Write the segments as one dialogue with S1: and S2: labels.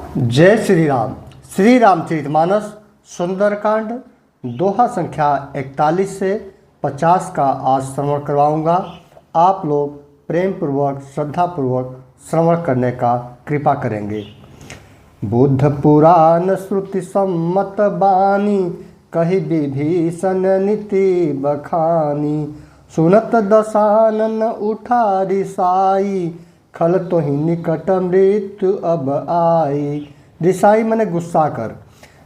S1: जय श्री राम। श्री रामचरितमानस सुंदरकांड दोहा संख्या 41 से 50 का आज श्रवण करवाऊंगा। आप लोग प्रेम पूर्वक श्रद्धापूर्वक श्रवण करने का कृपा करेंगे। बुद्ध पुराण श्रुति सम्मत बानी, कही विभीषण नीति बखानी। सुनत दशानन उठा रिसाई, खल तो ही निकट मृत्यु अब आई। रिसाई मने गुस्सा कर।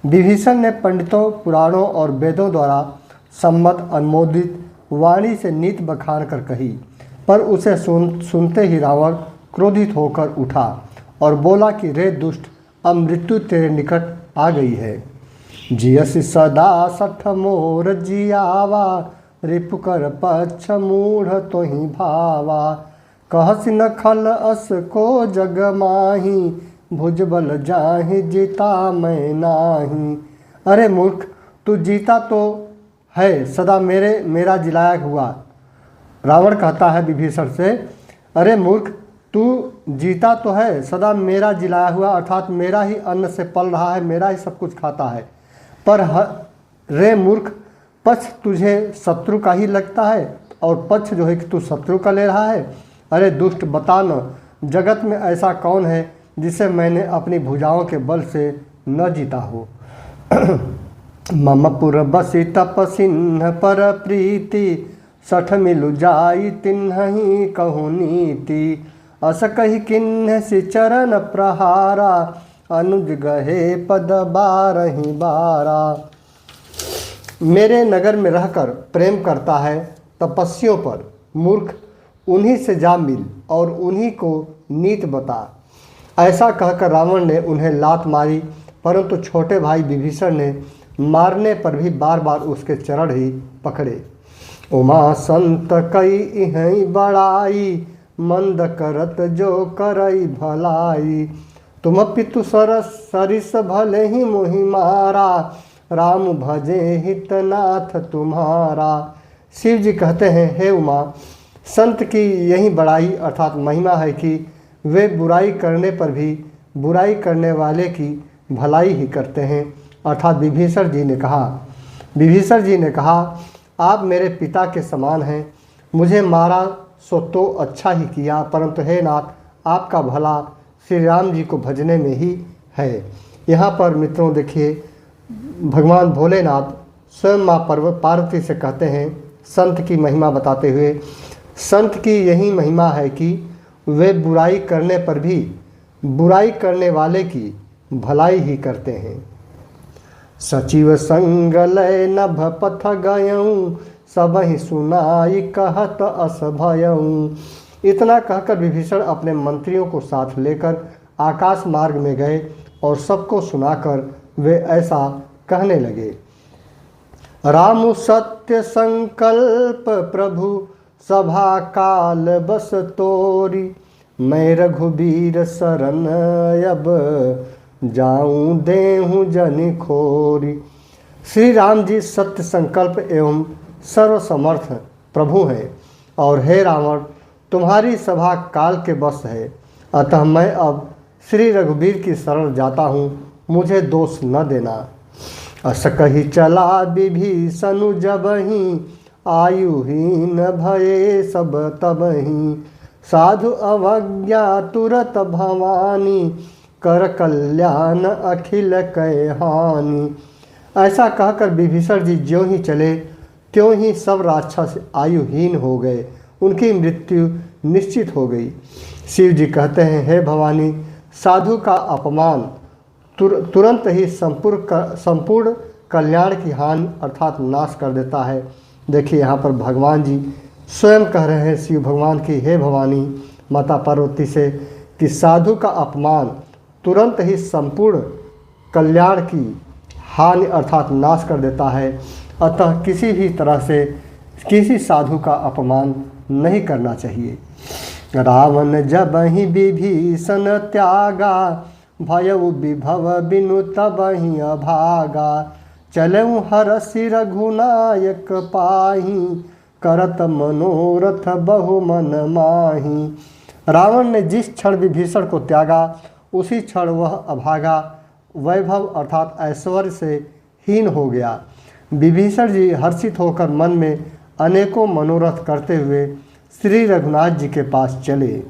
S1: विभीषण ने पंडितों, पुराणों और वेदों द्वारा सम्मत अनुमोदित वाणी से नीति बखान कर कही, पर उसे सुनते ही रावण क्रोधित होकर उठा और बोला कि रे दुष्ट, अब मृत्यु तेरे निकट आ गई है। जियसि सदा सठ मोर जियावा, रिपुकर पक्ष मूढ़ तो ही भावा। कहसि न खल अस को जग माही, भुजबल जाहि जीता मैं नाही। अरे मूर्ख, तू जीता तो है, सदा मेरा जिलाया हुआ। रावण कहता है विभीषण से, अरे मूर्ख, तू जीता तो है, सदा मेरा जिलाया हुआ, अर्थात मेरा ही अन्न से पल रहा है, मेरा ही सब कुछ खाता है। पर रे मूर्ख, पक्ष तुझे शत्रु का ही लगता है, और पक्ष जो है कि तू शत्रु का ले रहा है। अरे दुष्ट, बता न, जगत में ऐसा कौन है जिसे मैंने अपनी भुजाओं के बल से न जीता हो। मम पुर बसी तपसिन्ह पर प्रीति, सठ मिलु जाई तिन्हि कहु नीति। अस कहि किन्ह सि चरण प्रहारा, अनुज गहे पद बारहि बारा। मेरे नगर में रहकर प्रेम करता है तपस्वियों पर, मूर्ख, उन्हीं से जा मिल और उन्हीं को नीत बता। ऐसा कहकर रावण ने उन्हें लात मारी, परंतु छोटे भाई विभीषण ने मारने पर भी बार बार उसके चरण ही पकड़े। उमा संत कई इहै बड़ाई, मंद करत जो करई भलाई। तुम पितु सरस सरिस भले ही मोहि मारा, राम भजे हितनाथ तुम्हारा। शिव जी कहते हैं, हे उमा, संत की यही बड़ाई अर्थात महिमा है कि वे बुराई करने पर भी बुराई करने वाले की भलाई ही करते हैं। अर्थात विभीषण जी ने कहा, आप मेरे पिता के समान हैं, मुझे मारा सो तो अच्छा ही किया, परंतु हे नाथ, आपका भला श्री राम जी को भजने में ही है। यहाँ पर मित्रों देखिए, भगवान भोलेनाथ स्वयं माँ पार्वती से कहते हैं, संत की महिमा बताते हुए, संत की यही महिमा है कि वे बुराई करने पर भी बुराई करने वाले की भलाई ही करते हैं। सचिव संग लय नभ पथ गयऊँ, सबहि सुनाई कहत अस भयऊँ। इतना कहकर विभीषण अपने मंत्रियों को साथ लेकर आकाश मार्ग में गए और सबको सुनाकर वे ऐसा कहने लगे। राम सत्य संकल्प प्रभु, सभा काल बस तोरी। मैं रघुबीर शरण अब, जाऊं देहूं जन खोरी। श्री राम जी सत्य संकल्प एवं सर्वसमर्थ प्रभु हैं, और हे रावण, तुम्हारी सभा काल के बस है, अतः मैं अब श्री रघुबीर की शरण जाता हूँ, मुझे दोष न देना। अस कही चला विभीषण जबहि, आयुहीन भये सब तबहि। साधु अवज्ञा तुरत भवानी, कर कल्याण अखिल कै हानि। ऐसा कहकर विभीषण जी ज्यों ही चले त्यों ही सब राक्षस आयुहीन हो गए, उनकी मृत्यु निश्चित हो गई। शिव जी कहते हैं, हे भवानी, साधु का अपमान तुरंत ही संपूर्ण कल्याण की हानि अर्थात नाश कर देता है। देखिए यहाँ पर भगवान जी स्वयं कह रहे हैं शिव भगवान की, हे भवानी माता पार्वती से, कि साधु का अपमान तुरंत ही संपूर्ण कल्याण की हानि अर्थात नाश कर देता है। अतः किसी भी तरह से किसी साधु का अपमान नहीं करना चाहिए। रावण जबहि विभीषण त्यागा, भयउ विभव बिनु तबहि अभागा। चलऊँ हरषि रघुनायक पाही, करत मनोरथ बहु मन माही। रावण ने जिस क्षण विभीषण को त्यागा उसी क्षण वह अभागा वैभव अर्थात ऐश्वर्य से हीन हो गया। विभीषण जी हर्षित होकर मन में अनेकों मनोरथ करते हुए श्री रघुनाथ जी के पास चले।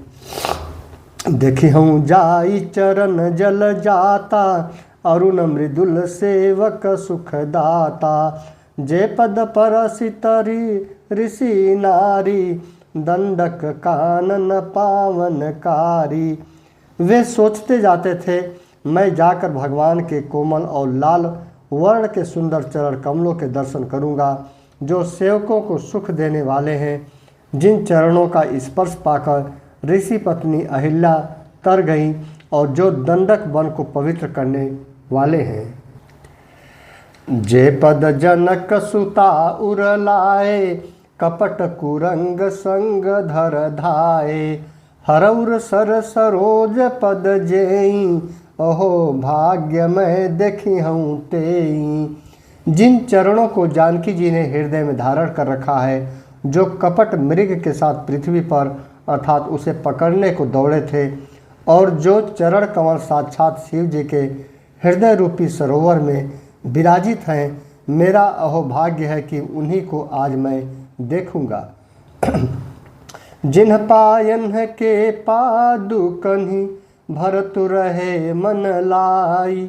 S1: देखी हूँ जाई चरण जल जाता, अरुण मृदुल सेवक सुखदाता। जे पद परसितरी ऋषि नारी, दंडक कानन पावनकारी। वे सोचते जाते थे, मैं जाकर भगवान के कोमल और लाल वर्ण के सुंदर चरण कमलों के दर्शन करूंगा, जो सेवकों को सुख देने वाले हैं, जिन चरणों का स्पर्श पाकर ऋषि पत्नी अहिल्या तर गई और जो दंडक वन को पवित्र करने वाले हैं। जे पद जनक सुता उर लाए, कपट कुरंग संग धर धाए। हरउर सर सरोज पद जेई, अहो भाग्य मैं देखी हूँ तेई। जिन चरणों को जानकी जी ने हृदय में धारण कर रखा है, जो कपट मृग के साथ पृथ्वी पर अर्थात उसे पकड़ने को दौड़े थे, और जो चरण कमल साक्षात शिव जी के हृदय रूपी सरोवर में विराजित हैं, मेरा अहोभाग्य है कि उन्हीं को आज मैं देखूंगा। जिन्ह पायन के पादुकन्हि, भरतु रहे मन लाई।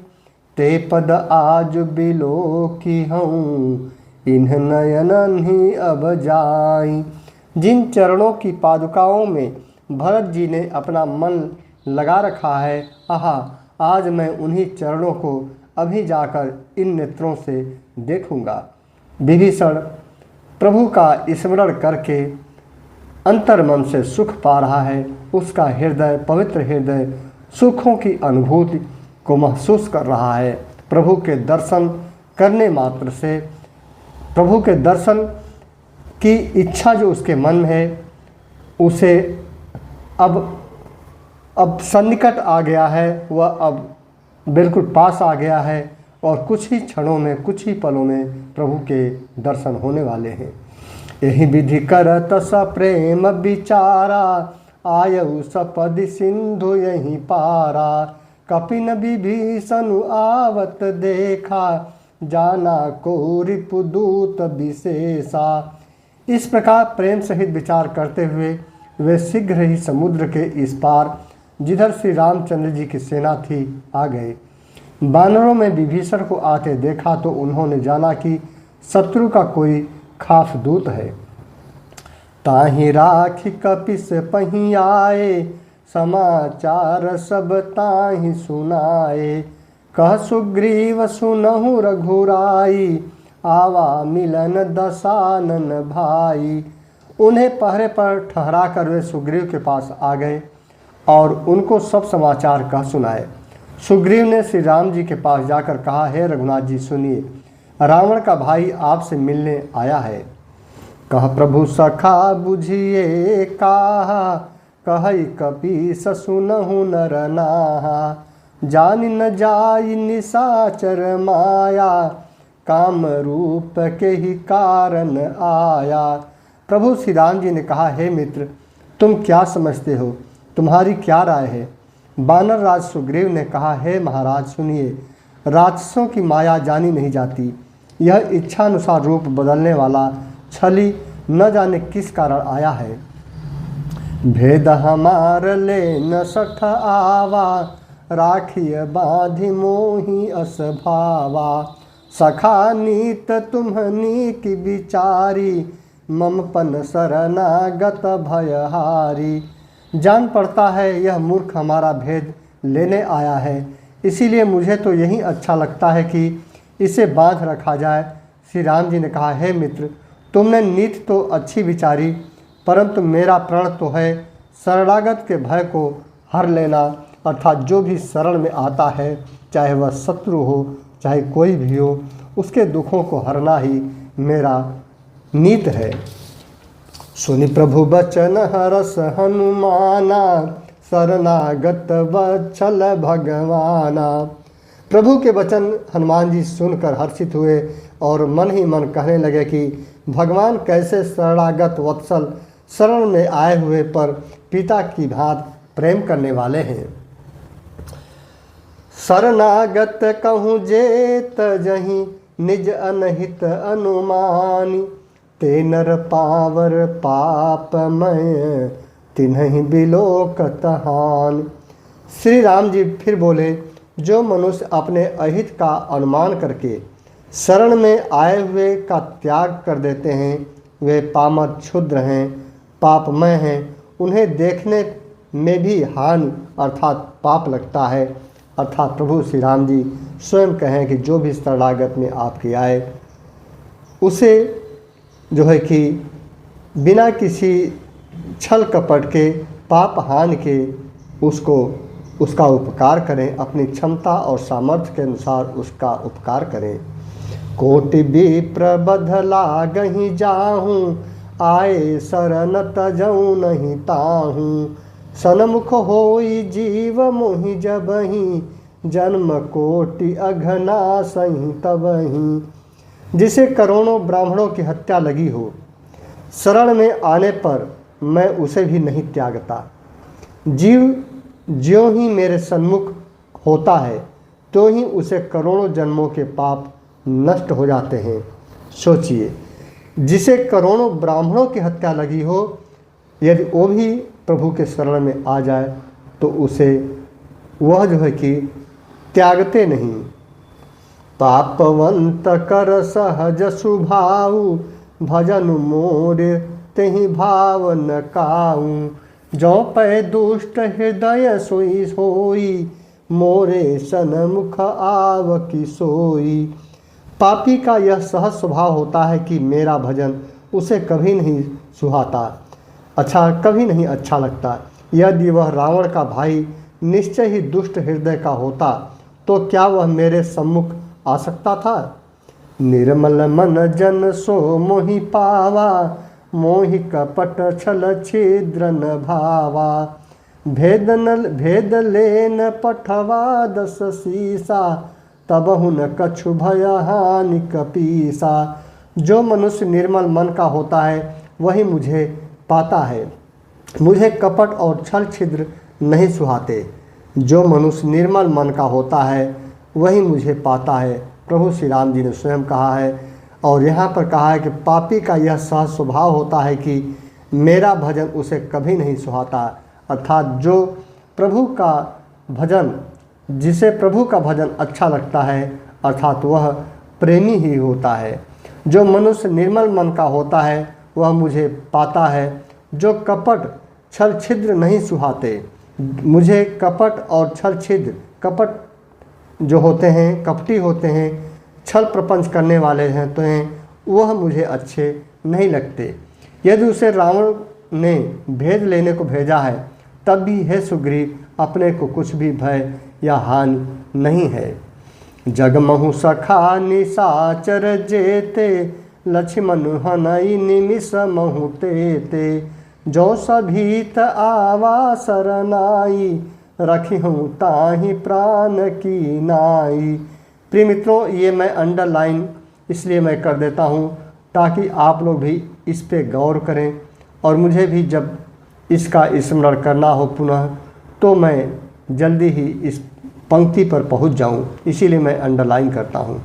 S1: ते पद आज बिलो की हूँ, इन्ह नयनन ही अब जाई। जिन चरणों की पादुकाओं में भरत जी ने अपना मन लगा रखा है, आहा आज मैं उन्हीं चरणों को अभी जाकर इन नेत्रों से देखूंगा। विभीषण प्रभु का स्मरण करके अंतर मन से सुख पा रहा है। उसका हृदय, पवित्र हृदय, सुखों की अनुभूति को महसूस कर रहा है। प्रभु के दर्शन करने मात्र से, प्रभु के दर्शन की इच्छा जो उसके मन में है, उसे अब सन्निकट आ गया है, वह अब बिल्कुल पास आ गया है और कुछ ही क्षणों में, कुछ ही पलों में प्रभु के दर्शन होने वाले हैं। यही विधि करत सप्रेम विचारा, आयु सपदि सिंधु यही पारा। कपिन विभीषण आवत देखा, जाना को रिपुदूत विशेषा। इस प्रकार प्रेम सहित विचार करते हुए वे शीघ्र ही समुद्र के इस पार, जिधर श्री रामचंद्र जी की सेना थी, आ गए। वानरों में विभीषण को आते देखा तो उन्होंने जाना कि शत्रु का कोई खास दूत है। ताहि राखी कपिस पही आए, समाचार सब ताहि सुनाए। कह सुग्रीव सुनहु रघुराई, आवा मिलन दशानन भाई। उन्हें पहरे पर ठहरा कर वे सुग्रीव के पास आ गए और उनको सब समाचार कह सुनाए। सुग्रीव ने श्री राम जी के पास जाकर कहा, हे रघुनाथ जी सुनिए, रावण का भाई आपसे मिलने आया है। कह प्रभु सखा बुझिए काहा, कहई कपीस सुनहु नर नाहा। जान न जाई निशाचर माया, काम रूप के ही कारण आया। प्रभु श्री राम जी ने कहा, हे मित्र, तुम क्या समझते हो, तुम्हारी क्या राय है। बानर राज सुग्रीव ने कहा, हे महाराज सुनिए, राक्षसों की माया जानी नहीं जाती। यह इच्छानुसार रूप बदलने वाला छली न जाने किस कारण आया है। भेद हमार ले न सख आवा, राखिय बाधि मोहि अस भावा। सखा नीत तुम्हनी की बिचारी, ममपन शरणागत भयहारी। जान पड़ता है यह मूर्ख हमारा भेद लेने आया है, इसीलिए मुझे तो यही अच्छा लगता है कि इसे बांध रखा जाए। श्री राम जी ने कहा, हे मित्र, तुमने नीति तो अच्छी विचारी, परंतु मेरा प्रण तो है शरणागत के भय को हर लेना, अर्थात जो भी शरण में आता है, चाहे वह शत्रु हो चाहे कोई भी हो, उसके दुखों को हरना ही मेरा नीत है। सुनि प्रभु बचन हरस हनुमाना, शरणागत वत्सल भगवाना। प्रभु के वचन हनुमान जी सुनकर हर्षित हुए और मन ही मन कहने लगे कि भगवान कैसे शरणागत वत्सल, शरण में आए हुए पर पिता की भांति प्रेम करने वाले हैं। शरणागत कहूँ जेत जहीं निज अनहित अनुमानी। ते नर पावर पापमय तिन्हीं बिलोकत हानि। श्री राम जी फिर बोले, जो मनुष्य अपने अहित का अनुमान करके शरण में आए हुए का त्याग कर देते हैं, वे पामर क्षुद्र हैं, पापमय हैं। उन्हें देखने में भी हानि अर्थात पाप लगता है। अर्थात प्रभु श्री राम जी स्वयं कहें कि जो भी शरणागत में आपके आए, उसे जो है कि बिना किसी छल कपट के, पाप हानि के उसका उपकार करें, अपनी क्षमता और सामर्थ्य के अनुसार उसका उपकार करें। कोटि विप्र बधला गहीं जाहूँ, आए शरण तजऊँ नहीं ताहूँ। सनमुख होई जीव मोहि जबहीं, जन्म कोटि अघना सही तबहीं। जिसे करोड़ों ब्राह्मणों की हत्या लगी हो, शरण में आने पर मैं उसे भी नहीं त्यागता। जीव ज्यों ही मेरे सन्मुख होता है, तो ही उसे करोड़ों जन्मों के पाप नष्ट हो जाते हैं। सोचिए, जिसे करोड़ों ब्राह्मणों की हत्या लगी हो, यदि वो भी प्रभु के शरण में आ जाए तो उसे वह जो है कि त्यागते नहीं। पापवंत कर सहज सुभाऊ, भजन मोर तेहि भाव न काऊ। जो पै दुष्ट हृदय सोई सोई, मोरे सन्मुख आव की सोई। पापी का यह सहज स्वभाव होता है कि मेरा भजन उसे कभी नहीं सुहाता, कभी नहीं अच्छा लगता। यदि वह रावण का भाई निश्चय ही दुष्ट हृदय का होता, तो क्या वह मेरे सम्मुख आ सकता था? निर्मल मन जन सो मोहि पावा, मोहि कपट छल छिद्र न भावा। भेद लेन पठवा दस सीसा, तबहु न कछु भय हानि कपीसा। जो मनुष्य निर्मल मन का होता है वही मुझे पाता है, मुझे कपट और छल छिद्र नहीं सुहाते। जो मनुष्य निर्मल मन का होता है वही मुझे पाता है, प्रभु श्री राम जी ने स्वयं कहा है। और यहाँ पर कहा है कि पापी का यह सहज स्वभाव होता है कि मेरा भजन उसे कभी नहीं सुहाता। अर्थात जो प्रभु का भजन, जिसे प्रभु का भजन अच्छा लगता है, अर्थात वह प्रेमी ही होता है। जो मनुष्य निर्मल मन का होता है वह मुझे पाता है। जो कपट छल छिद्र नहीं सुहाते, मुझे कपट और छल छिद्र, कपट जो होते हैं, कपटी होते हैं, छल प्रपंच करने वाले हैं, तो वह मुझे अच्छे नहीं लगते। यदि उसे रावण ने भेद लेने को भेजा है, तब भी हे सुग्रीव, अपने को कुछ भी भय या हानि नहीं है। जगमहु सखा निशाचर जेते, लक्ष्मण हनई निमिष महु तेते। जो सभीत आवा सरनाई, रखिहूँ ताहि प्राण की नाई। प्रिय मित्रों, ये मैं अंडरलाइन इसलिए मैं कर देता हूँ ताकि आप लोग भी इस पे गौर करें, और मुझे भी जब इसका स्मरण करना हो पुनः, तो मैं जल्दी ही इस पंक्ति पर पहुँच जाऊँ, इसीलिए मैं अंडरलाइन करता हूँ।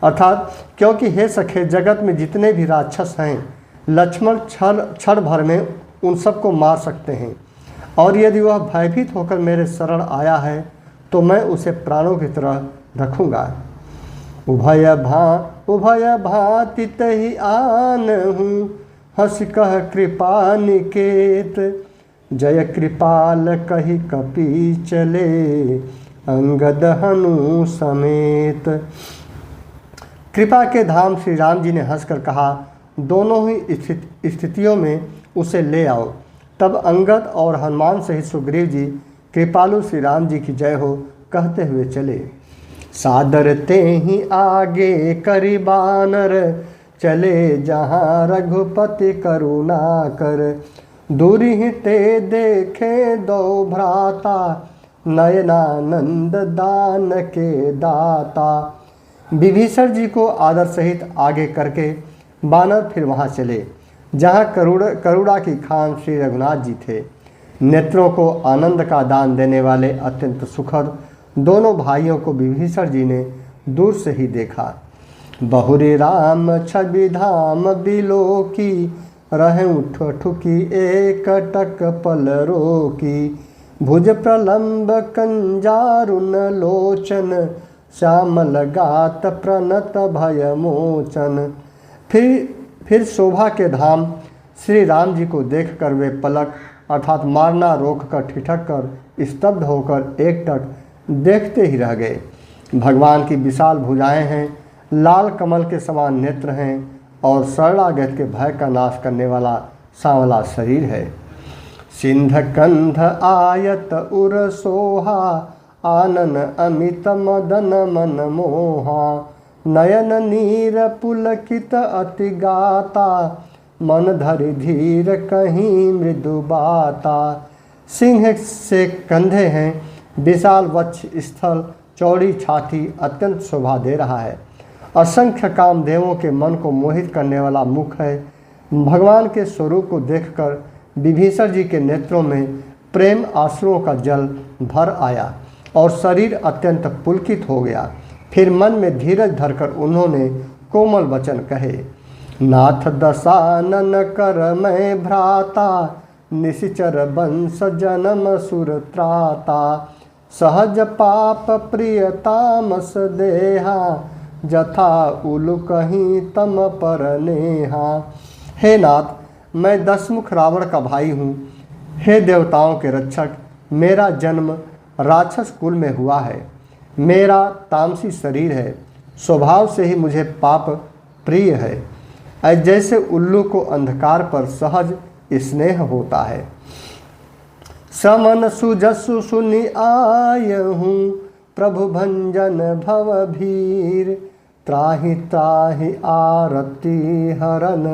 S1: अर्थात क्योंकि हे सखे, जगत में जितने भी राक्षस हैं, लक्ष्मण क्षण भर में उन सबको मार सकते हैं, और यदि वह भयभीत होकर मेरे शरण आया है तो मैं उसे प्राणों की तरह रखूँगा। उभय भांति तहि आनहूँ, हंस कह कृपा निकेत। जय कृपाल कही कपि चले, अंगद हनु समेत। कृपा के धाम श्री राम जी ने हंसकर कहा, दोनों ही स्थितियों में उसे ले आओ। तब अंगद और हनुमान सहित सुग्रीव जी कृपालु श्री राम जी की जय हो कहते हुए चले। सादर ते ही आगे करि बानर, चले जहाँ रघुपति करुणा कर। दूरी ही ते देखे दो भ्राता, नयनानंद दान के दाता। विभीषण जी को आदर सहित आगे करके बानर फिर वहाँ चले जहाँ करुणा की खान श्री रघुनाथ जी थे। नेत्रों को आनंद का दान देने वाले, अत्यंत सुखद दोनों भाइयों को विभीषण जी ने दूर से ही देखा। बहुरे राम छवि धाम बिलो की, रहे उठ ठुकी एक टक पल रोकी। भुज प्रलंब कंजारुन लोचन, श्यामल गात प्रणत भय मोचन। फिर शोभा के धाम श्री राम जी को देखकर वे पलक अर्थात मारना रोककर ठिठक कर स्तब्ध होकर एकटक देखते ही रह गए। भगवान की विशाल भुजाएं हैं, लाल कमल के समान नेत्र हैं और शरणागत के भय का नाश करने वाला सांवला शरीर है। सिंध कंध आयत उर सोहा, आनन अमित मदन मन मोहा। नयन नीर पुलकित अति गाता, मन धरि धीर कहीं मृदु बाता। सिंह से कंधे हैं, विशाल वक्ष स्थल, चौड़ी छाती अत्यंत शोभा दे रहा है। असंख्य कामदेवों के मन को मोहित करने वाला मुख है। भगवान के स्वरूप को देखकर विभीषण जी के नेत्रों में प्रेम आंसुओं का जल भर आया और शरीर अत्यंत पुलकित हो गया। फिर मन में धीरज धरकर उन्होंने कोमल वचन कहे। नाथ दशानन कर मैं भ्राता, निशिचर वंश जन्म सुर त्राता। सहज पाप प्रिय तामस देहा, जथा उलु कहीं तम पर नेहा। हे नाथ, मैं दशमुख रावण का भाई हूँ। हे देवताओं के रक्षक, मेरा जन्म राक्षस कुल में हुआ है। मेरा तामसी शरीर है, स्वभाव से ही मुझे पाप प्रिय है। जैसे उल्लू को अंधकार पर सहज स्नेह होता है। समन सुजसु सुनि आय हूँ, प्रभु भंजन भव भीर। त्राहि त्राहि आरती हरन,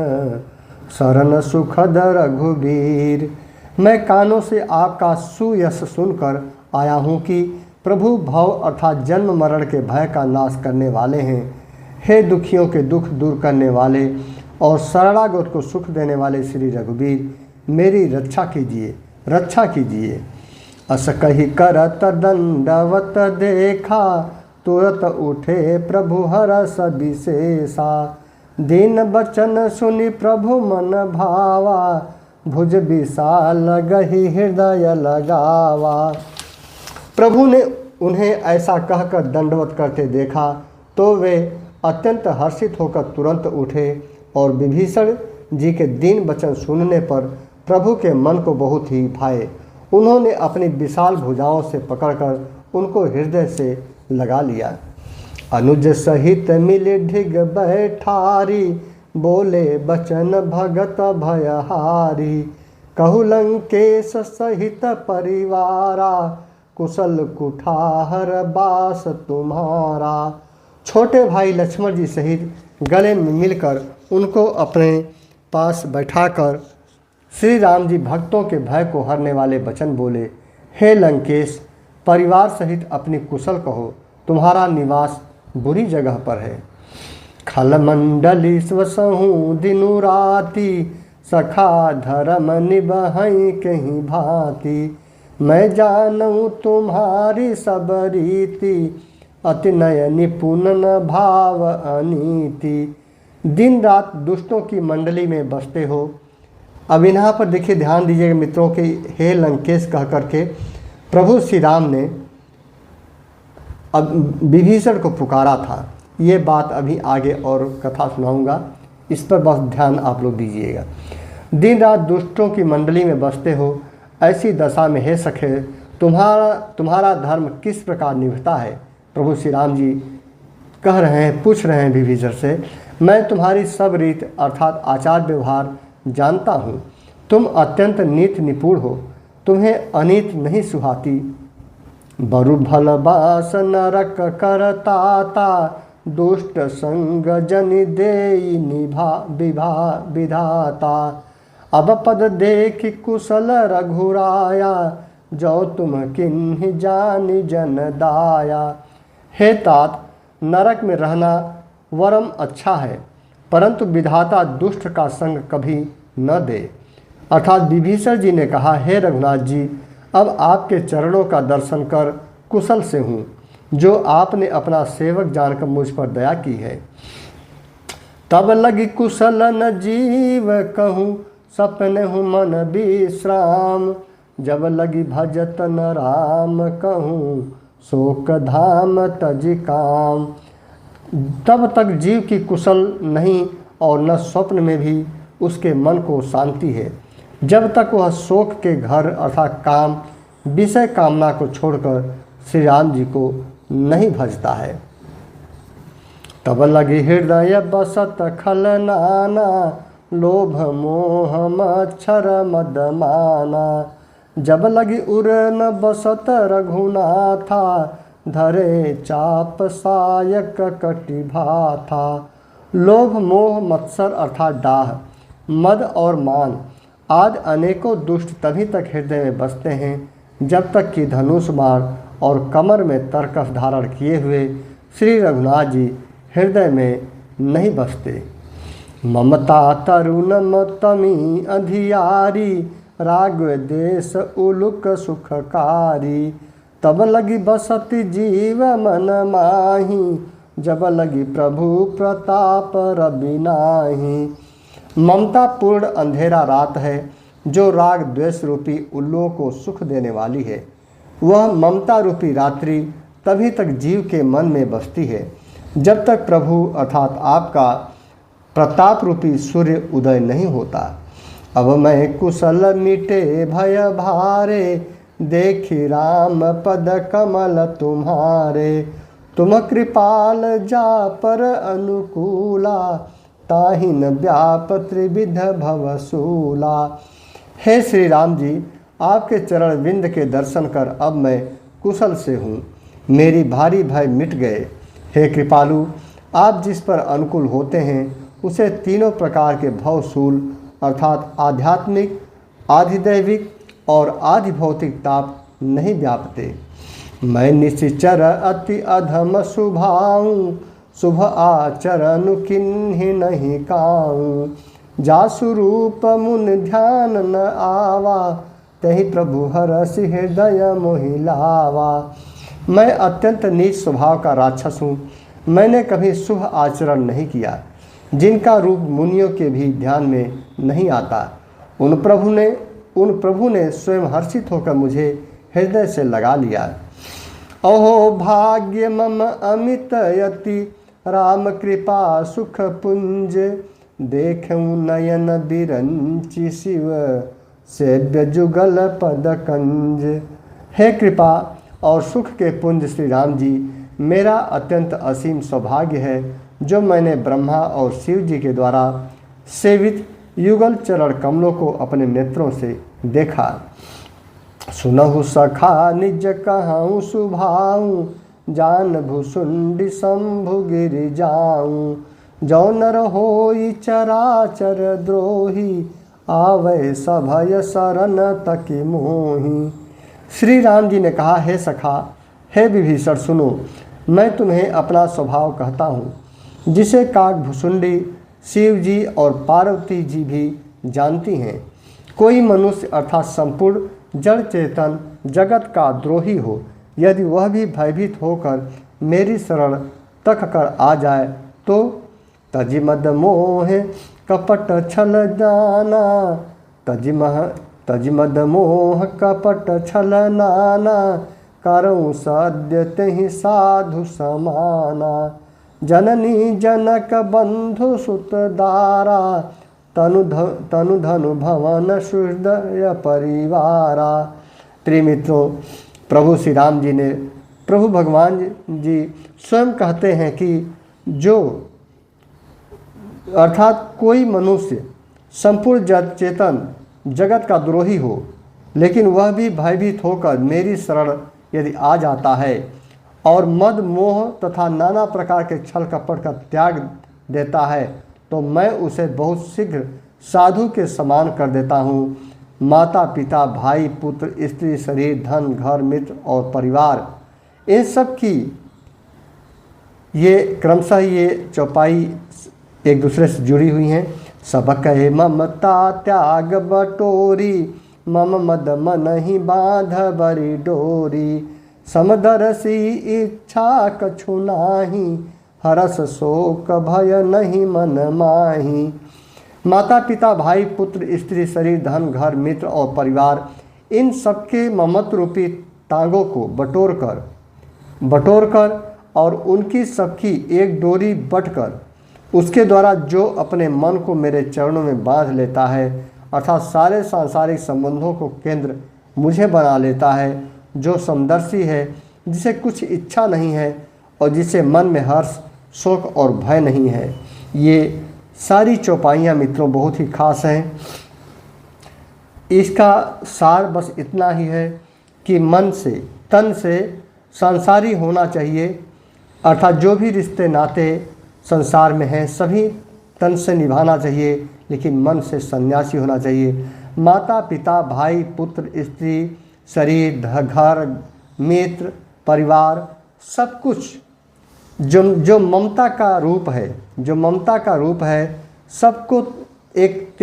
S1: शरण सुखद रघुबीर। मैं कानों से आपका सुयश सुनकर आया हूँ कि प्रभु भव अर्थात जन्म मरण के भय का नाश करने वाले हैं। हे दुखियों के दुख दूर करने वाले और शरणागत को सुख देने वाले श्री रघुबीर, मेरी रक्षा कीजिए, रक्षा कीजिए। अस कही करत दंडवत देखा, तुरत उठे प्रभु हरस विशेषा। दीन बचन सुनि प्रभु मन भावा, भुज विशाल गही हृदय लगावा। प्रभु ने उन्हें ऐसा कहकर दंडवत करते देखा तो वे अत्यंत हर्षित होकर तुरंत उठे और विभीषण जी के दीन वचन सुनने पर प्रभु के मन को बहुत ही भाए। उन्होंने अपनी विशाल भुजाओं से पकड़कर उनको हृदय से लगा लिया। अनुज सहित मिल ढिग बैठारी, बोले बचन भगत भयहारी। कहु लंकेश सहित परिवारा, कुशल कुठार बास तुम्हारा। छोटे भाई लक्ष्मण जी सहित गले में मिलकर उनको अपने पास बैठाकर श्री राम जी भक्तों के भय को हरने वाले वचन बोले। हे लंकेश, परिवार सहित अपनी कुशल कहो, तुम्हारा निवास बुरी जगह पर है। खल मंडली स्वसहूँ दिनु राति, सखा धर्म निबहई कहीं भांति। मैं जानूँ तुम्हारी सब रीति, अति नय निपुण न भाव अनीति। दिन रात दुष्टों की मंडली में बसते हो। अब यहाँ पर देखिए, ध्यान दीजिएगा मित्रों के, हे लंकेश कह करके प्रभु श्री राम ने अब विभीषण को पुकारा था। ये बात अभी आगे और कथा सुनाऊंगा, इस पर बस ध्यान आप लोग दीजिएगा। दिन रात दुष्टों की मंडली में बसते हो, ऐसी दशा में हे सखे तुम्हारा धर्म किस प्रकार निभता है। प्रभु श्री राम जी कह रहे हैं, पूछ रहे हैं विभीषण से, मैं तुम्हारी सब रीत अर्थात आचार व्यवहार जानता हूँ। तुम अत्यंत नीत निपुण हो, तुम्हें अनीत नहीं सुहाती। बरु भल बास नरक करताता, दुष्ट संग जनि देई विधाता। अब पद देख कुशल रघुराया, जो तुम किन्हि जानि जन दाया। हे तात, नरक में रहना वरम अच्छा है, परंतु विधाता दुष्ट का संग कभी न दे। अर्थात विभीषण जी ने कहा, हे रघुनाथ जी, अब आपके चरणों का दर्शन कर कुशल से हूँ, जो आपने अपना सेवक जानकर मुझ पर दया की है। तब लगी कुशल न जीव कहूँ, सपने हूँ मन विश्राम। जब लगी भजत न राम कहूँ, शोक धाम तज काम। तब तक जीव की कुशल नहीं और न स्वप्न में भी उसके मन को शांति है, जब तक वह शोक के घर अर्थात काम विषय कामना को छोड़कर श्री राम जी को नहीं भजता है। तब लगी हृदय बसत खल नाना, लोभ मोह मच्छर मद माना। जब लगी उर न बसत रघुनाथा, धरे चाप सायक कटि भाथा। लोभ मोह मत्सर अर्थात डाह, मद और मान आदि अनेकों दुष्ट तभी तक हृदय में बसते हैं जब तक कि धनुष बाण और कमर में तरकस धारण किए हुए श्री रघुनाथ जी हृदय में नहीं बसते। ममता तरुण मतमी अधियारी, राग देश उलुक सुखकारी। तब लगी बसती जीव मन माही, जब लगी प्रभु प्रताप रवि नाही। ममता पूर्ण अंधेरा रात है जो राग द्वेष रूपी उल्लुओं को सुख देने वाली है। वह ममता रूपी रात्रि तभी तक जीव के मन में बसती है जब तक प्रभु अर्थात आपका प्रताप रूपी सूर्य उदय नहीं होता। अब मैं कुशल मिटे भय भारे, देखी राम पद कमल तुम्हारे। तुम कृपाल जा पर अनुकूला, ताहिन व्याप त्रिविध भवसूला। हे श्री राम जी, आपके चरण विंद के दर्शन कर अब मैं कुशल से हूँ, मेरी भारी भय मिट गए। हे कृपालु, आप जिस पर अनुकूल होते हैं उसे तीनों प्रकार के भवशूल अर्थात आध्यात्मिक, आधिदैविक और आधिभौतिक ताप नहीं व्यापते। मैं निश्चर अति अधम शुभाऊँ, शुभ आचरण किन्हीं नहीं काऊँ। जासु रूप मुन ध्यान न आवा, तहि प्रभु हरसि हृदय मोहिलावा। मैं अत्यंत नीच स्वभाव का राक्षस हूँ, मैंने कभी शुभ आचरण नहीं किया, जिनका रूप मुनियों के भी ध्यान में नहीं आता। उन प्रभु ने स्वयं हर्षित होकर मुझे हृदय से लगा लिया। अहो भाग्य मम अमित यति, राम कृपा सुख पुंज। देखूं नयन बिरंचि शिव, सेव्य जुगल पद कंज। हे कृपा और सुख के पुंज श्री राम जी, मेरा अत्यंत असीम सौभाग्य है जो मैंने ब्रह्मा और शिव जी के द्वारा सेवित युगल चरण कमलों को अपने नेत्रों से देखा। सुनहु सखा निज कहाऊँ सुभाऊँ, जान भुसुंडी शंभु गिरि जाऊँ। जौ नर होई चराचर द्रोही, आवे सभय शरण तकी मोही। श्री राम जी ने कहा, हे सखा, हे विभीषण सुनो, मैं तुम्हें अपना स्वभाव कहता हूँ, जिसे काकभुसुंडी शिव जी और पार्वती जी भी जानती हैं। कोई मनुष्य अर्थात संपूर्ण जड़ चेतन जगत का द्रोही हो, यदि वह भी भयभीत होकर मेरी शरण तक कर आ जाए तो तजि मद मोह कपट छल जाना। तजि मद मोह कपट छल नाना, करऊँ सद्य तेहि साधु समाना। जननी जनक बंधु सुत दारा, तनु धनु भवन सुहृदय परिवारा। त्रिमित्रों, प्रभु श्री राम जी ने, प्रभु भगवान जी स्वयं कहते हैं कि जो अर्थात कोई मनुष्य संपूर्ण जड़ चेतन जगत का द्रोही हो, लेकिन वह भी भयभीत होकर मेरी शरण यदि आ जाता है और मद मोह तथा नाना प्रकार के छल कपट का त्याग देता है, तो मैं उसे बहुत शीघ्र साधु के समान कर देता हूँ। माता पिता भाई पुत्र स्त्री शरीर धन घर मित्र और परिवार, इन सब की ये क्रमशः ये चौपाई एक दूसरे से जुड़ी हुई हैं। सब कहे ममता त्याग बटोरी, मम मद मन ही बांध बरी डोरी। समदरसी इच्छा कछु नाही, हरस शोक भय नहीं मन माही। माता पिता भाई पुत्र स्त्री शरीर धन घर मित्र और परिवार, इन सबके ममत्व रूपी टांगों को बटोर कर और उनकी सबकी एक डोरी बटकर उसके द्वारा जो अपने मन को मेरे चरणों में बांध लेता है, अर्थात सारे सांसारिक संबंधों को केंद्र मुझे बना लेता है, जो समदर्शी है, जिसे कुछ इच्छा नहीं है और जिसे मन में हर्ष शोक और भय नहीं है। ये सारी चौपाइयाँ मित्रों बहुत ही खास हैं। इसका सार बस इतना ही है कि मन से तन से संसारी होना चाहिए, अर्थात जो भी रिश्ते नाते संसार में हैं सभी तन से निभाना चाहिए, लेकिन मन से सन्यासी होना चाहिए। माता पिता भाई पुत्र स्त्री शरीर घर मित्र परिवार सब कुछ जो ममता का रूप है, सबको एक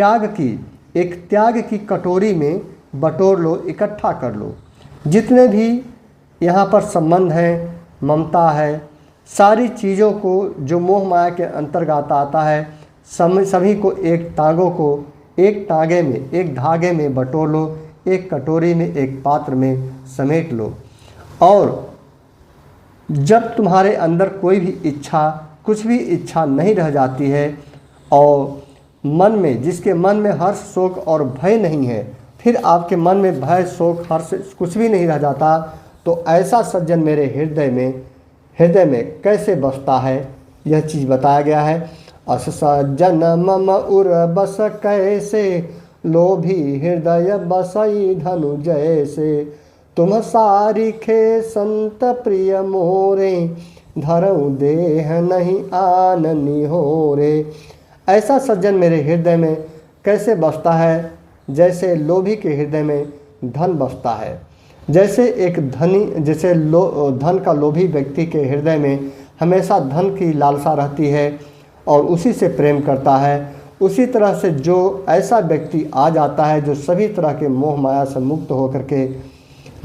S1: त्याग की कटोरी में बटोर लो, इकट्ठा कर लो। जितने भी यहाँ पर संबंध हैं, ममता है, सारी चीज़ों को जो मोह माया के अंतर्गत आता है, सभी को एक धागे में बटोर लो, एक कटोरी में एक पात्र में समेट लो। और जब तुम्हारे अंदर कोई भी इच्छा कुछ भी इच्छा नहीं रह जाती है और जिसके मन में हर्ष शोक और भय नहीं है, फिर आपके मन में भय शोक हर्ष कुछ भी नहीं रह जाता, तो ऐसा सज्जन मेरे हृदय में कैसे बसता है, यह चीज़ बताया गया है। अस सज्जन मम उर बस कैसे, लोभी हृदय बसई धनु जैसे। तुम सारिखे संत प्रिय मोरे, धरऊ देह नहीं आननी हो रे। ऐसा सज्जन मेरे हृदय में कैसे बसता है, जैसे लोभी के हृदय में धन बसता है। जैसे धन का लोभी व्यक्ति के हृदय में हमेशा धन की लालसा रहती है और उसी से प्रेम करता है, उसी तरह से जो ऐसा व्यक्ति आ जाता है जो सभी तरह के मोह माया से मुक्त होकर के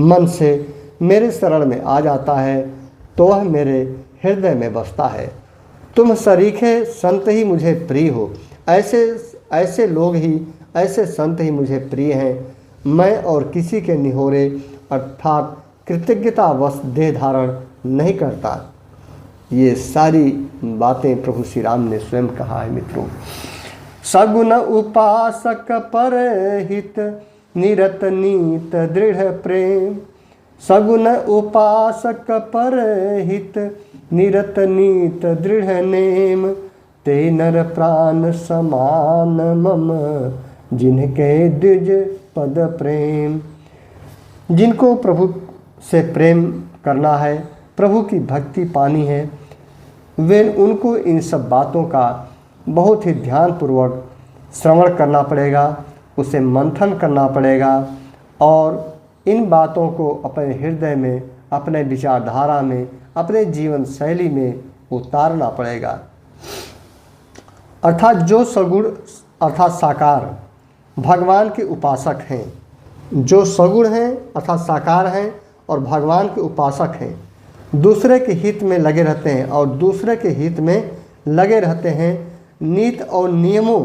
S1: मन से मेरे शरण में आ जाता है, तो वह मेरे हृदय में बसता है। तुम सरीखे संत ही मुझे प्रिय हो, ऐसे लोग ही, ऐसे संत ही मुझे प्रिय हैं। मैं और किसी के निहोरे अर्थात कृतज्ञतावश देह धारण नहीं करता। ये सारी बातें प्रभु श्री राम ने स्वयं कहा है मित्रों। सगुन उपासक पर हित निरत नीत दृढ़ प्रेम, सगुन उपासक पर हित निरत नीत दृढ़ नेम, ते नर प्राण समान मम जिनके द्विज पद प्रेम। जिनको प्रभु से प्रेम करना है, प्रभु की भक्ति पानी है, वे उनको इन सब बातों का बहुत ही ध्यानपूर्वक श्रवण करना पड़ेगा, उसे मंथन करना पड़ेगा और इन बातों को अपने हृदय में, अपने विचारधारा में, अपने जीवन शैली में उतारना पड़ेगा। अर्थात जो सगुण अर्थात साकार भगवान के उपासक हैं, जो सगुण हैं अर्थात साकार हैं और भगवान के उपासक हैं, दूसरे के हित में लगे रहते हैं और दूसरे के हित में लगे रहते हैं, नीति और नियमों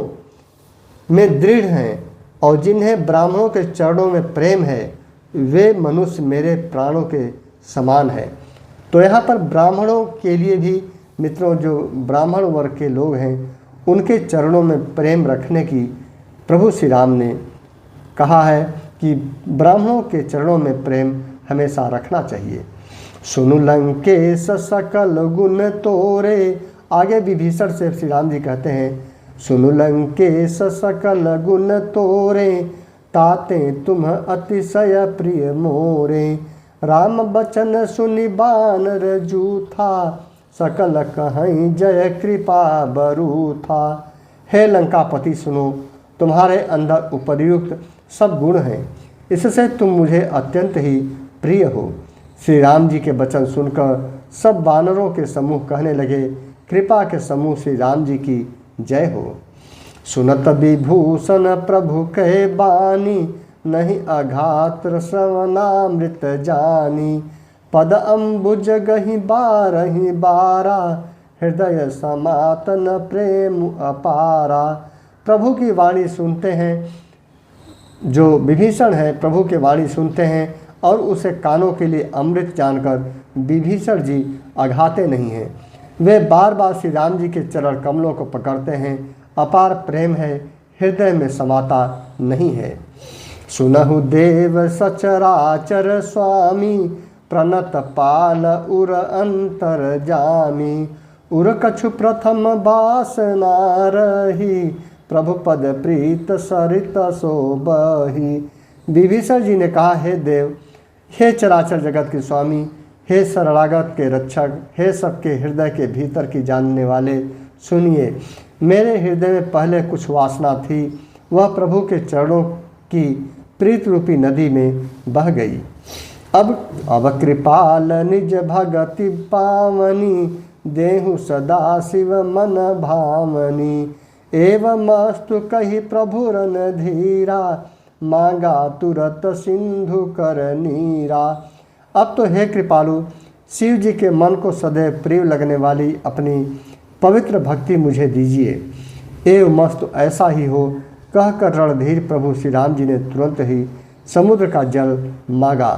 S1: में दृढ़ हैं और जिन्हें ब्राह्मणों के चरणों में प्रेम है, वे मनुष्य मेरे प्राणों के समान है। तो यहाँ पर ब्राह्मणों के लिए भी मित्रों, जो ब्राह्मण वर्ग के लोग हैं, उनके चरणों में प्रेम रखने की प्रभु श्री राम ने कहा है कि ब्राह्मणों के चरणों में प्रेम हमेशा रखना चाहिए। सुनु लंकेश सकल गुण तोरे, आगे विभीषण से श्री राम जी कहते हैं, सुनु लंकेश सकल गुण तोरे, ताते तुम अतिशय प्रिय मोरे। राम बचन सुनि बानर जूथा, सकल कहीं जय कृपा बरू था। हे लंकापति सुनो, तुम्हारे अंदर उपर्युक्त सब गुण हैं, इससे तुम मुझे अत्यंत ही प्रिय हो। श्री राम जी के वचन सुनकर सब वानरों के समूह कहने लगे, कृपा के समूह श्री राम जी की जय हो। सुनत विभूषण प्रभु कहे बानी, नहीं अघात श्रवणामृत जानी। पद अम्बुज गहि बारहि बारा, हृदय समातन प्रेम अपारा। प्रभु की वाणी सुनते हैं, जो विभीषण है प्रभु की वाणी सुनते हैं और उसे कानों के लिए अमृत जानकर विभीषण जी अघाते नहीं हैं। वे बार बार श्री राम जी के चरण कमलों को पकड़ते हैं। अपार प्रेम है, हृदय में समाता नहीं है। सुनहु देव सचराचर स्वामी, प्रणत पाल उर अंतर जामी। उर कछु प्रथम बासना रही, प्रभु पद प्रीत सरित सोबही। विभीषण जी ने कहा, हे देव, हे चराचर जगत के स्वामी, हे शरणागत के रक्षक, हे सबके हृदय के भीतर की जानने वाले, सुनिए। मेरे हृदय में पहले कुछ वासना थी, वह प्रभु के चरणों की प्रीत रूपी नदी में बह गई। अब कृपाल निज भगति पावनी, देहु सदा शिव मन भावनी। एवं अस्तु कही प्रभु रन धीरा, मांगा तुरत सिंधु कर नीरा। अब तो हे कृपालु, शिव जी के मन को सदैव प्रिय लगने वाली अपनी पवित्र भक्ति मुझे दीजिए। एवं मस्तु ऐसा ही हो, कहकर रणधीर प्रभु श्री राम जी ने तुरंत ही समुद्र का जल मांगा।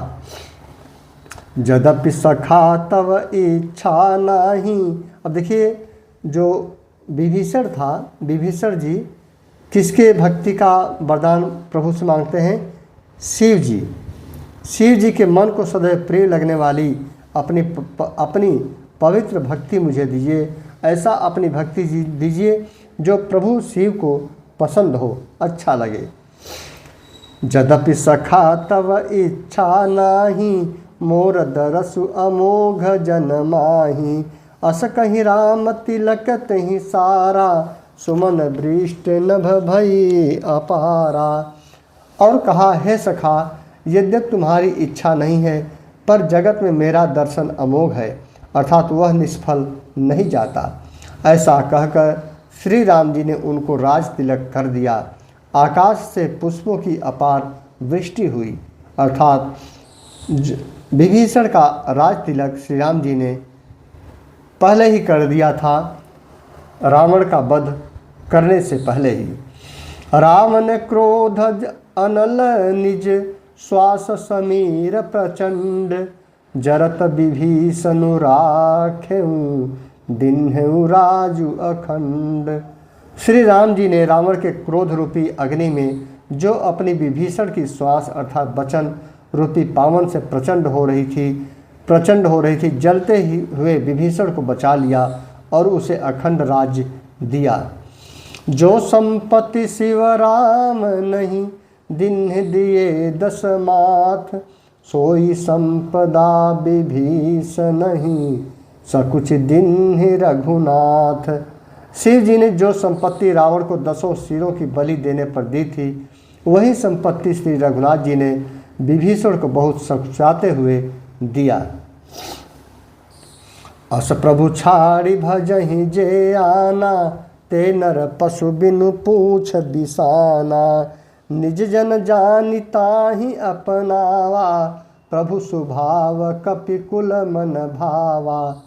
S1: यद्यपि सखा तव इच्छा नाही। अब देखिए, जो विभीषण था, विभीषण जी किसके भक्ति का वरदान प्रभु से मांगते हैं? शिव जी। शिव जी के मन को सदैव प्रिय लगने वाली अपनी पवित्र भक्ति मुझे दीजिए। ऐसा अपनी भक्ति दीजिए जो प्रभु शिव को पसंद हो, अच्छा लगे। यद्यपि सखा तव इच्छा नाही, मोर दरसु अमोघ जन माही। अस कहीं राम तिलक तहि सारा, सुमन वृष्ट नभ भई अपारा। और कहा, हे सखा, यद्यप तुम्हारी इच्छा नहीं है, पर जगत में मेरा दर्शन अमोघ है, अर्थात वह निष्फल नहीं जाता। ऐसा कहकर श्री राम जी ने उनको राज तिलक कर दिया। आकाश से पुष्पों की अपार वृष्टि हुई, अर्थात विभीषण का राज तिलक श्री राम जी ने पहले ही कर दिया था, रावण का वध करने से पहले ही। रावण क्रोध अनल निज, श्वास समीर प्रचंड। जरत विभीषणु राखेऊ, दिन्हु राजु अखंड। श्री राम जी ने रावण के क्रोध रूपी अग्नि में, जो अपनी विभीषण की श्वास अर्थात वचन रूपी पावन से प्रचंड हो रही थी, जलते ही हुए विभीषण को बचा लिया और उसे अखंड राज्य दिया। जो संपत्ति शिव राम नहीं, दिन्ह दिए दस माथ। सोई संपदा विभीषण नहीं, सकुच दिन्ह रघुनाथ। शिव जी ने जो संपत्ति रावण को 10 सिरों की बलि देने पर दी थी, वही संपत्ति श्री रघुनाथ जी ने विभीषण को बहुत सकुचाते हुए दिया। अस प्रभु छाड़ी भजहि जे आना, ते नर पशु बिनु पूछ बिसाना। निज जन जानि ताहि अपनावा, प्रभु स्वभाव कपि कुल मन भावा।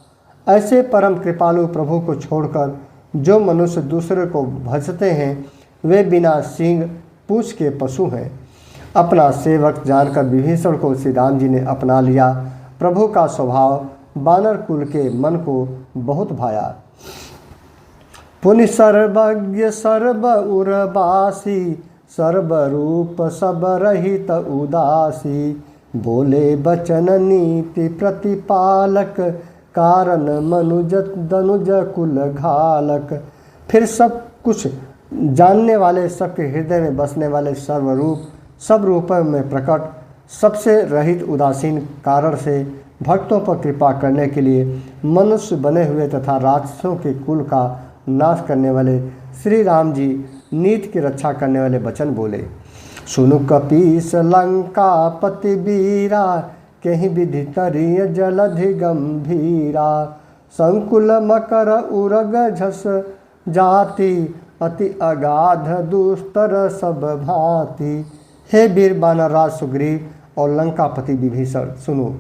S1: ऐसे परम कृपालु प्रभु को छोड़कर जो मनुष्य दूसरे को भजते हैं, वे बिना सींग पूछ के पशु हैं। अपना सेवक जानकर विभीषण को श्री राम जी ने अपना लिया। प्रभु का स्वभाव बानर कुल के मन को बहुत भाया। पुनि सर्वज्ञ सर्व उर्वासी, सर्वरूप सब रहित उदासी। बोले बचन नीति प्रतिपालक, कारण मनुज दनुज कुल घालक। फिर सब कुछ जानने वाले, सबके हृदय में बसने वाले, सर्वरूप सब रूपों में प्रकट, सबसे रहित उदासीन कारण से भक्तों पर कृपा करने के लिए मनुष्य बने हुए तथा राक्षसों के कुल का नाश करने वाले श्री राम जी नीति की रक्षा करने वाले वचन बोले। सुनु कपीस लंकापति वीरा, कहीं विधि तरीय जलधि गंभीरा। संकुल मकर उरग झस जाति, अति अगाध दुस्तर सब भांति। हे वीर वानरराज सुग्रीव और लंकापति विभीषण, सुनो।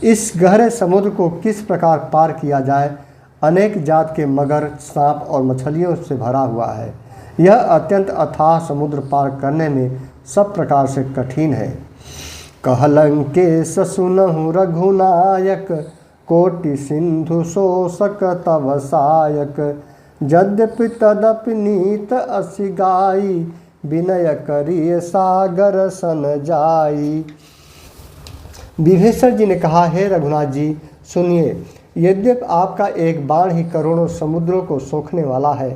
S1: इस गहरे समुद्र को किस प्रकार पार किया जाए, अनेक जात के मगर, सांप और मछलियों से भरा हुआ है। यह अत्यंत अथाह समुद्र पार करने में सब प्रकार से कठिन है। कहलंके ससुनहु रघुनायक, कोटि सिंधु शोषक तव सायक। यद्यपि तदपि नीत असि गाई, विनय करिय सागर सन जाई। विभीषण जी ने कहा, हे रघुनाथ जी सुनिए, यद्यपि आपका एक बाण ही करोड़ों समुद्रों को सोखने वाला है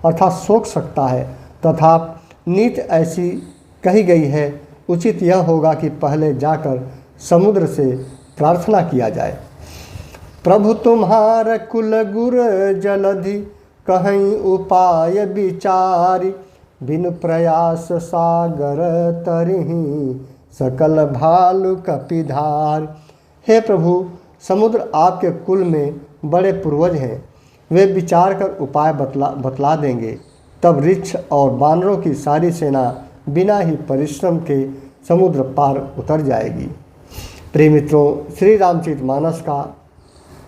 S1: अर्थात सोख सकता है, तथा नीति ऐसी कही गई है, उचित यह होगा कि पहले जाकर समुद्र से प्रार्थना किया जाए। प्रभु तुम्हार कुल गुर जलधि, कहीं उपाय विचारी। बिनु प्रयास सागर तरहि, सकल भालु कपिधार। हे प्रभु, समुद्र आपके कुल में बड़े पूर्वज हैं, वे विचार कर उपाय बतला देंगे। तब वृक्ष और बानरों की सारी सेना बिना ही परिश्रम के समुद्र पार उतर जाएगी। प्रिय मित्रों, श्री रामचरितमानस का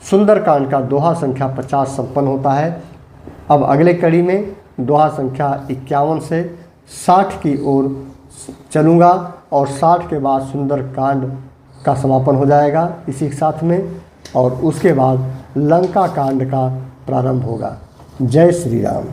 S1: सुंदरकांड का दोहा संख्या 50 संपन्न होता है। अब अगले कड़ी में दोहा संख्या 51 से 60 की ओर चलूँगा और 60 के बाद सुंदरकांड का समापन हो जाएगा इसी के साथ में, और उसके बाद लंका कांड का प्रारंभ होगा। जय श्री राम।